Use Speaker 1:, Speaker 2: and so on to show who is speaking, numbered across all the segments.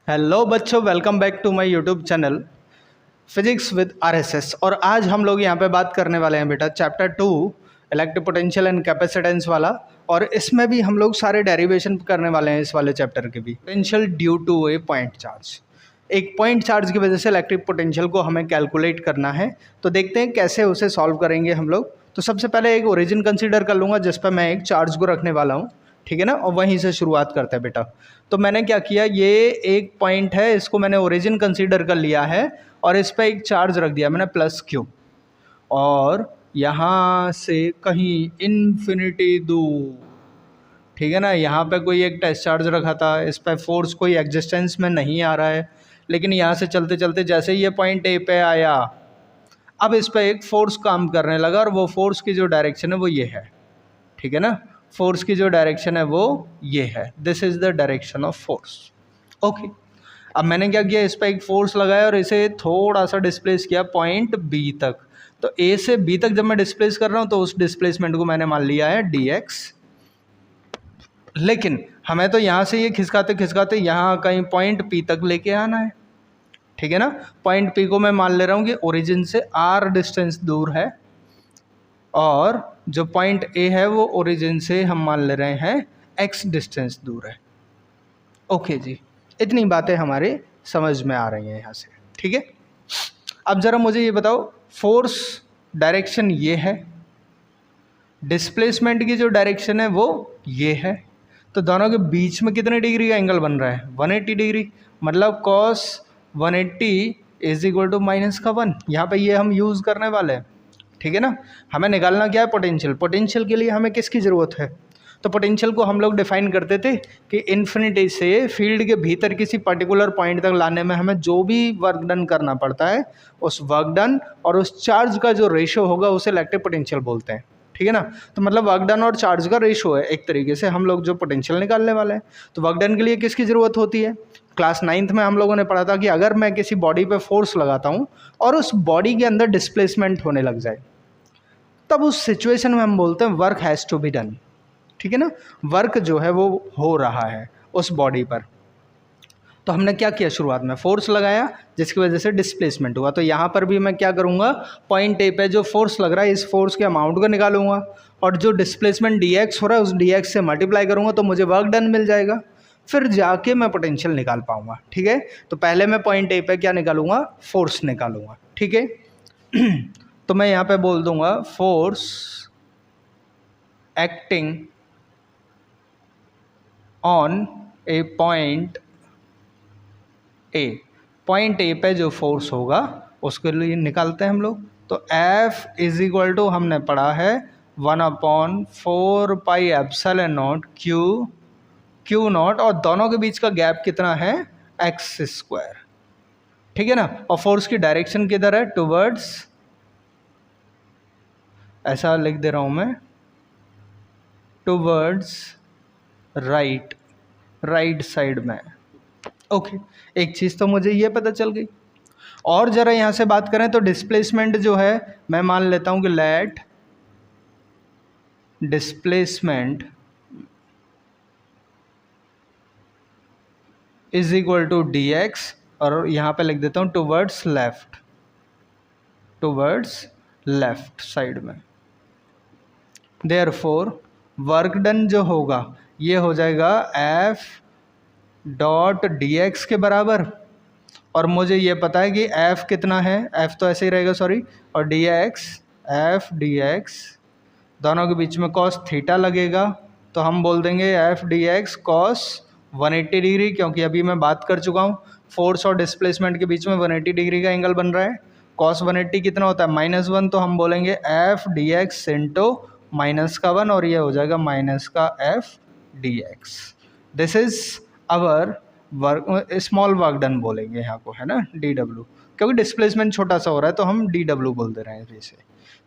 Speaker 1: Hello बच्चों, welcome back to my YouTube channel physics with RSS. और आज हम लोग यहाँ पे बात करने वाले हैं बेटा chapter 2 electric potential and capacitance वाला। और इसमें भी हम लोग सारे डेरिवेशन करने वाले हैं इस वाले चैप्टर के भी। Potential due to a point charge, एक पॉइंट चार्ज की वजह से इलेक्ट्रिक पोटेंशियल को हमें कैलकुलेट करना है। तो देखते हैं कैसे उसे सॉल्व करेंगे हम लोग। तो सबसे पहले एक ओरिजिन कंसीडर कर लूँगा जिस पर मैं एक चार्ज को रखने वाला हूँ, ठीक है ना। और वहीं से शुरुआत करते हैं बेटा। तो मैंने क्या किया, ये एक पॉइंट है, इसको मैंने ओरिजिन कंसीडर कर लिया है और इस पर एक चार्ज रख दिया मैंने प्लस क्यू। और यहाँ से कहीं इन्फिनिटी दूर, ठीक है ना, यहाँ पे कोई एक टेस्ट चार्ज रखा था, इस पर फोर्स कोई एग्जिस्टेंस में नहीं आ रहा है, लेकिन यहाँ से चलते चलते जैसे ये पॉइंट ए पे आया, अब इस पर एक फोर्स काम करने लगा और वो फोर्स की जो डायरेक्शन है वो ये है, ठीक है ना। फोर्स की जो डायरेक्शन है वो ये है, this is the direction of force. Okay, अब मैंने क्या किया, इस पर एक फोर्स लगाया और इसे थोड़ा सा डिस्प्लेस किया पॉइंट बी तक। तो ए से बी तक जब मैं डिस्प्लेस कर रहा हूँ तो उस डिस्प्लेसमेंट को मैंने मान लिया है dx। लेकिन हमें तो यहाँ से ये खिसकाते खिसकाते यहाँ कहीं पॉइंट पी तक लेके आना है, ठीक है ना। पॉइंट पी को मैं मान ले रहा हूँ कि ओरिजिन से r डिस्टेंस दूर है और जो पॉइंट ए है वो ओरिजिन से हम मान ले रहे हैं x डिस्टेंस दूर है। ओके जी, इतनी बातें हमारे समझ में आ रही हैं यहाँ से, ठीक है। अब ज़रा मुझे ये बताओ, फोर्स डायरेक्शन ये है, डिस्प्लेसमेंट की जो डायरेक्शन है वो ये है, तो दोनों के बीच में कितने डिग्री का एंगल बन रहा है, 180 डिग्री। मतलब cos 180 is equal to minus का 1। यहाँ पे ये हम यूज़ करने वाले हैं, ठीक है ना। हमें निकालना क्या है, पोटेंशियल। पोटेंशियल के लिए हमें किसकी ज़रूरत है, तो पोटेंशियल को हम लोग डिफाइन करते थे कि इन्फिनिटी से फील्ड के भीतर किसी पर्टिकुलर पॉइंट तक लाने में हमें जो भी वर्क डन करना पड़ता है, उस वर्क डन और उस चार्ज का जो रेशो होगा उसे इलेक्ट्रिक पोटेंशियल बोलते हैं, ठीक है ना। तो मतलब वर्क डन और चार्ज का रेशो है एक तरीके से हम लोग जो पोटेंशियल निकालने वाले हैं। तो वर्क डन के लिए किसकी ज़रूरत होती है, क्लास 9th में हम लोगों ने पढ़ा था कि अगर मैं किसी बॉडी पे फोर्स लगाता हूँ और उस बॉडी के अंदर डिस्प्लेसमेंट होने लग जाए, तब उस सिचुएशन में हम बोलते हैं work has to be done, ठीक है ना। वर्क जो है वो हो रहा है उस बॉडी पर। तो हमने क्या किया, शुरुआत में फोर्स लगाया जिसकी वजह से डिस्प्लेसमेंट हुआ। तो यहाँ पर भी मैं क्या करूँगा, पॉइंट ए पे जो फोर्स लग रहा है इस फोर्स के अमाउंट को निकालूंगा और जो डिस्प्लेसमेंट dx हो रहा है उस dx से मल्टीप्लाई करूँगा तो मुझे वर्क डन मिल जाएगा। फिर जाके मैं पोटेंशियल निकाल पाऊँगा, ठीक है। तो पहले मैं पॉइंट ए पे क्या निकालूंगा, फोर्स निकालूंगा, ठीक है। तो मैं यहाँ पे बोल दूंगा force acting on A point A. Point A पे जो फोर्स होगा उसके लिए निकालते हैं हम लोग। तो F इज इक्वल टू हमने पढ़ा है 1/4 pi epsilon not Q naught, और दोनों के बीच का गैप कितना है, x², ठीक है ना। और फोर्स की डायरेक्शन किधर है, टुवर्ड्स, ऐसा लिख दे रहा हूँ मैं, टुवर्ड्स राइट साइड में। ओके, एक चीज़ तो मुझे ये पता चल गई। और ज़रा यहाँ से बात करें तो डिस्प्लेसमेंट जो है मैं मान लेता हूँ कि let displacement is equal to dx, और यहाँ पे लिख देता हूँ टुवर्ड्स लेफ्ट साइड में। देयरफॉर वर्क डन जो होगा ये हो जाएगा F डॉट dx के बराबर, और मुझे ये पता है कि F कितना है, F तो ऐसे ही रहेगा सॉरी, और dx F dx दोनों के बीच में cos थीटा लगेगा, तो हम बोल देंगे F dx cos 180 डिग्री, क्योंकि अभी मैं बात कर चुका हूँ फोर्स और डिस्प्लेसमेंट के बीच में 180 डिग्री का एंगल बन रहा है। cos 180 कितना होता है, -1, तो हम बोलेंगे F dx इंटू -1, और ये हो जाएगा माइनस का F dx। This is our work, small work done बोलेंगे यहाँ को, है ना, dw, क्योंकि डिस्प्लेसमेंट छोटा सा हो रहा है तो हम dw बोल दे रहे हैं इसे।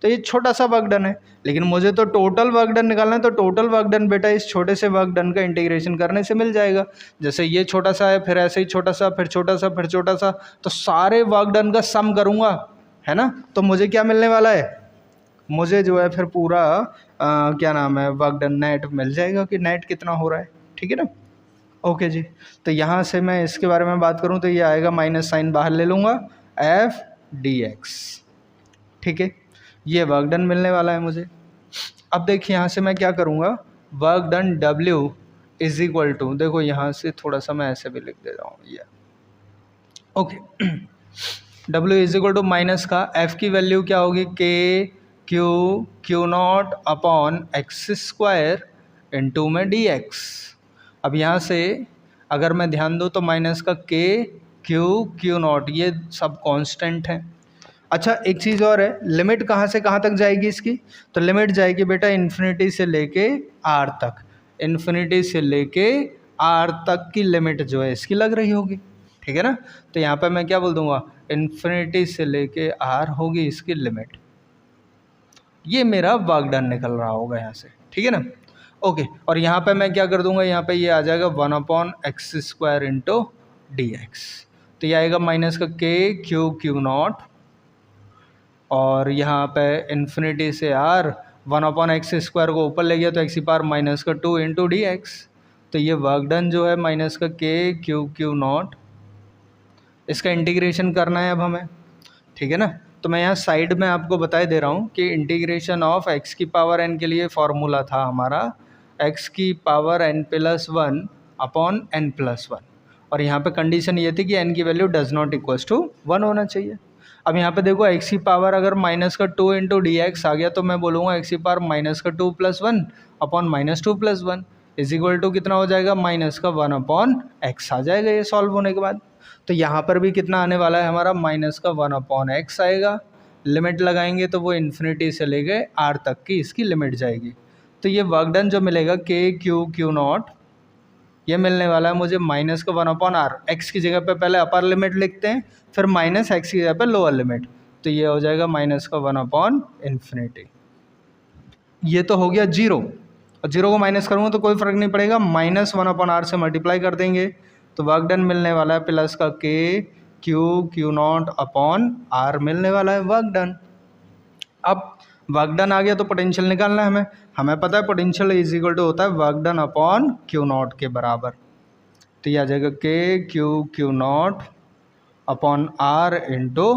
Speaker 1: तो ये छोटा सा वर्क डन है, लेकिन मुझे तो टोटल वर्क डन निकालना है। तो टोटल वर्क डन बेटा इस छोटे से वर्क डन का इंटीग्रेशन करने से मिल जाएगा। जैसे ये छोटा सा है, फिर ऐसे ही छोटा सा, फिर छोटा सा, फिर छोटा सा, तो सारे वर्क डन का सम करूँगा, है ना। तो मुझे क्या मिलने वाला है, मुझे जो है फिर पूरा क्या नाम है वर्क डन नेट मिल जाएगा कि नेट कितना हो रहा है, ठीक है ना। ओके जी, तो यहाँ से मैं इसके बारे में बात करूँ तो ये आएगा माइनस साइन बाहर ले लूँगा एफ डी एक्स, ठीक है। ये वर्क डन मिलने वाला है मुझे। अब देखिए यहाँ से मैं क्या करूँगा, work done W is equal to, देखो यहाँ से थोड़ा सा मैं ऐसे भी लिख दे रहा हूँ ये, okay. W is equal to minus का F की वैल्यू क्या होगी, K q naught upon x square into में dx। अब यहाँ से अगर मैं ध्यान दूँ तो माइनस का K क्यू नॉट ये सब कांस्टेंट है। अच्छा एक चीज़ और है, लिमिट कहाँ से कहाँ तक जाएगी इसकी, तो लिमिट जाएगी बेटा इन्फिनिटी से लेके आर तक, इन्फिनिटी से लेके आर तक की लिमिट जो है इसकी लग रही होगी, ठीक है ना। तो यहाँ पे मैं क्या बोल दूंगा, इन्फिनिटी से लेके आर होगी इसकी लिमिट, ये मेरा वर्क डन निकल रहा होगा यहाँ से, ठीक है ना। ओके, और यहाँ पे मैं क्या कर दूंगा, यहाँ पे ये आ जाएगा 1/x² इंटू डी एक्स, तो ये आएगा माइनस का K क्यू नॉट, और यहाँ पे इन्फिनिटी से आर 1/x² को ऊपर ले गया तो x⁻² इंटू डी एक्स, तो ये वर्क डन जो है माइनस का K क्यू नॉट, इसका इंटीग्रेशन करना है अब हमें, ठीक है ना। तो मैं यहाँ साइड में आपको बताए दे रहा हूँ कि इंटीग्रेशन ऑफ x⁻n के लिए फॉर्मूला था हमारा x⁻n+1 अपॉन n+1, और यहाँ पे कंडीशन ये थी कि n की value does not equals to 1 होना चाहिए। अब यहाँ पे देखो x की पावर अगर -2 इंटू डी एक्स आ गया तो मैं बोलूँगा x⁻²+1 upon -2+1 is equal to कितना हो जाएगा, -1/x आ जाएगा ये सॉल्व होने के बाद। तो यहाँ पर भी कितना आने वाला है हमारा, -1/x आएगा। लिमिट लगाएंगे तो वो इन्फिनिटी से लेके आर तक की इसकी लिमिट जाएगी। तो ये वर्क डन जो मिलेगा K क्यू नॉट, ये मिलने वाला है मुझे -1/r, x की जगह पे पहले अपर लिमिट लिखते हैं फिर -x की जगह पे लोअर लिमिट, तो ये हो जाएगा -1/∞। ये तो हो गया 0, और 0 को माइनस करूँगा तो कोई फ़र्क नहीं पड़ेगा, -1/r से मल्टीप्लाई कर देंगे तो वर्क डन मिलने वाला है प्लस का K q naught upon r मिलने वाला है वर्क डन। अब वर्क डन आ गया तो पोटेंशियल निकालना है हमें पता है पोटेंशियल इज इक्वल टू होता है work done upon q naught के बराबर, तो ये आ जाएगा K q naught upon r into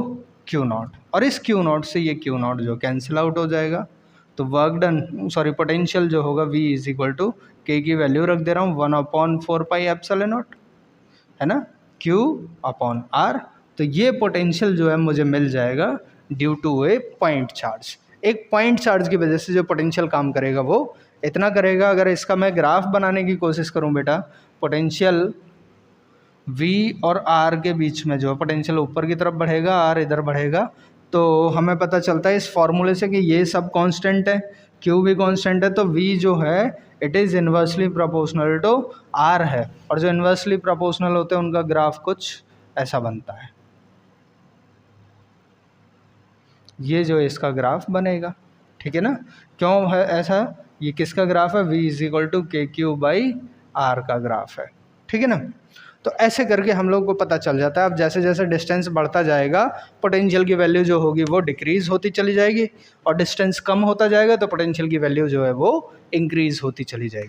Speaker 1: q naught, और इस क्यू नॉट से ये क्यू नॉट जो कैंसिल आउट हो जाएगा, तो वर्क डन पोटेंशियल जो होगा V is equal to K की वैल्यू रख दे रहा हूँ 1/4πε0, है ना, Q अपॉन R। तो ये पोटेंशियल जो है मुझे मिल जाएगा due to a point charge. एक पॉइंट चार्ज की वजह से जो पोटेंशियल काम करेगा वो इतना करेगा। अगर इसका मैं ग्राफ बनाने की कोशिश करूं बेटा, पोटेंशियल V और R के बीच में जो पोटेंशियल ऊपर की तरफ बढ़ेगा, R इधर बढ़ेगा, तो हमें पता चलता है इस फॉर्मूले से कि ये सब कांस्टेंट है, Q भी कांस्टेंट है, तो V जो है it is inversely proportional to R है, और जो इन्वर्सली प्रोपोर्शनल होते हैं उनका ग्राफ कुछ ऐसा बनता है, ये जो इसका ग्राफ बनेगा, ठीक है ना। क्यों है ऐसा, ये किसका ग्राफ है, V is equal to KQ/R का ग्राफ है, ठीक है ना। तो ऐसे करके हम लोग को पता चल जाता है। अब जैसे जैसे डिस्टेंस बढ़ता जाएगा पोटेंशियल की वैल्यू जो होगी वो डिक्रीज़ होती चली जाएगी, और डिस्टेंस कम होता जाएगा तो पोटेंशियल की वैल्यू जो है वो इंक्रीज़ होती चली जाएगी।